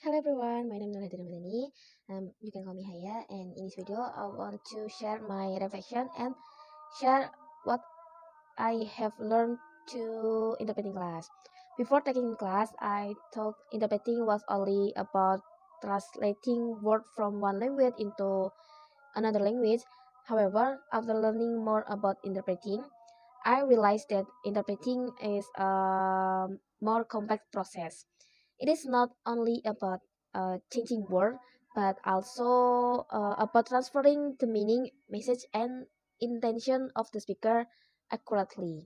Hello everyone, my name is Nurhadina Madani. You can call me Haya, and in this video, I want to share my reflection and share what I have learned to interpreting class. Before taking class, I thought interpreting was only about translating words from one language into another language. However, after learning more about interpreting, I realized that interpreting is a more complex process. It is not only about changing word, but also about transferring the meaning, message, and intention of the speaker accurately.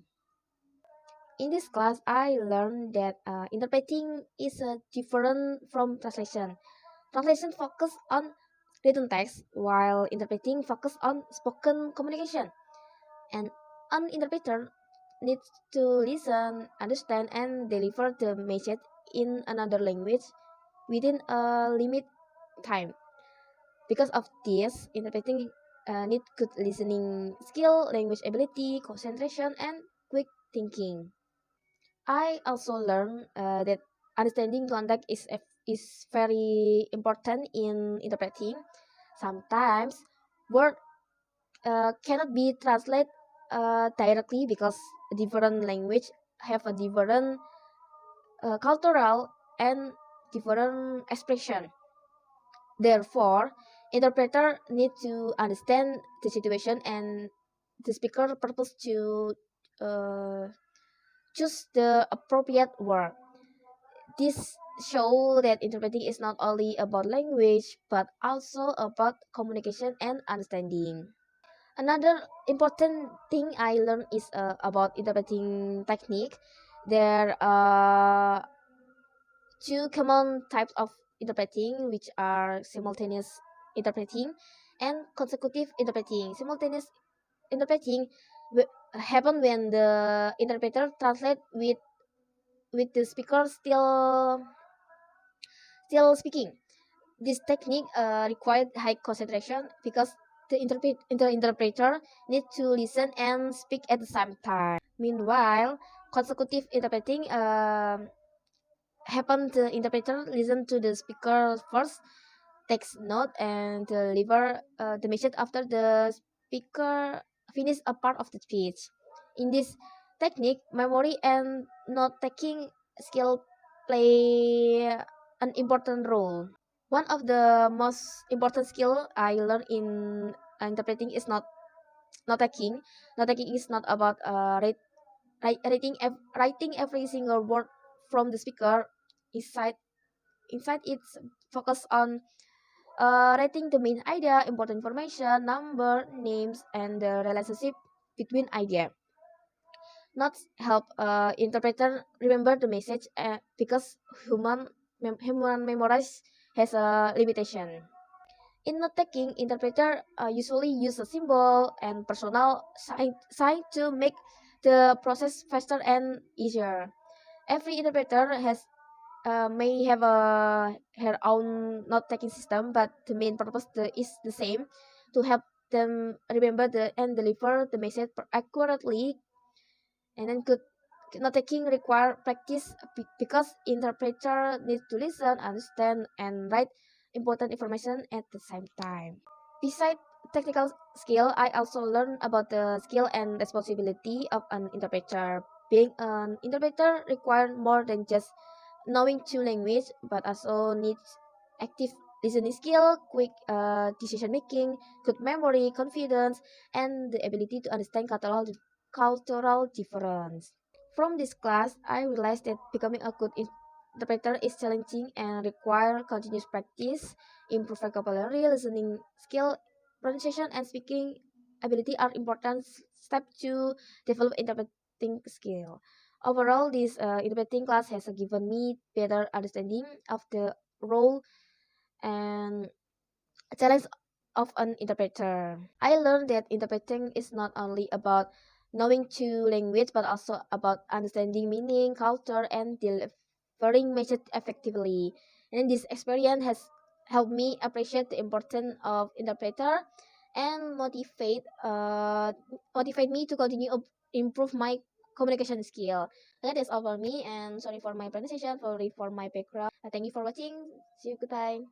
In this class, I learned that interpreting is different from translation. Translation focus on written text, while interpreting focus on spoken communication. And an interpreter needs to listen, understand, and deliver the message in another language within a limit time. Because of this, interpreting need good listening skill, language ability, concentration, and quick thinking. I also learned that understanding context is very important in interpreting. Sometimes word cannot be translated directly because different language have a different cultural and different expression. Therefore, interpreter need to understand the situation and the speaker purpose to uh, choose the appropriate word. This show that interpreting is not only about language but also about communication and understanding. Another important thing I learned is about interpreting technique. There are two common types of interpreting, which are simultaneous interpreting and consecutive interpreting. Simultaneous interpreting happen when the interpreter translate with the speaker still speaking. This technique required high concentration because the interpreter needs to listen and speak at the same time. Meanwhile, consecutive interpreting happen the interpreter listen to the speaker first, takes note, and deliver the message after the speaker finish a part of the speech. In this technique, memory and note taking skill play an important role. One of the most important skill I learned in interpreting is not taking. Not taking is not about writing every single word from the speaker. Inside it's focus on writing the main idea, important information, number, names, and the relationship between idea. Not help interpreter remember the message because human memorize has a limitation. In note taking, interpreter usually use a symbol and personal sign to make the process faster and easier. Every interpreter has may have her own note taking system, but the main purpose is the same, to help them remember and deliver the message accurately. And then good note taking require practice because interpreter needs to listen, understand, and write important information at the same time. Besides technical skill, I also learned about the skill and responsibility of an interpreter. Being an interpreter requires more than just knowing two language, but also needs active listening skill, quick decision making, good memory, confidence, and the ability to understand cultural difference. From this class, I realized that becoming a good interpreter is challenging and require continuous practice. Improve vocabulary, listening skill, pronunciation, and speaking ability are important steps to develop interpreting skill. Overall, this interpreting class has given me better understanding of the role and challenge of an interpreter. I learned that interpreting is not only about knowing two language but also about understanding meaning, culture, and delivering message effectively. And this experience has helped me appreciate the importance of interpreter and motivate me to continue improve my communication skill. Okay, that's all for me, and sorry for my pronunciation, sorry for my background. Thank you for watching. See you, goodbye.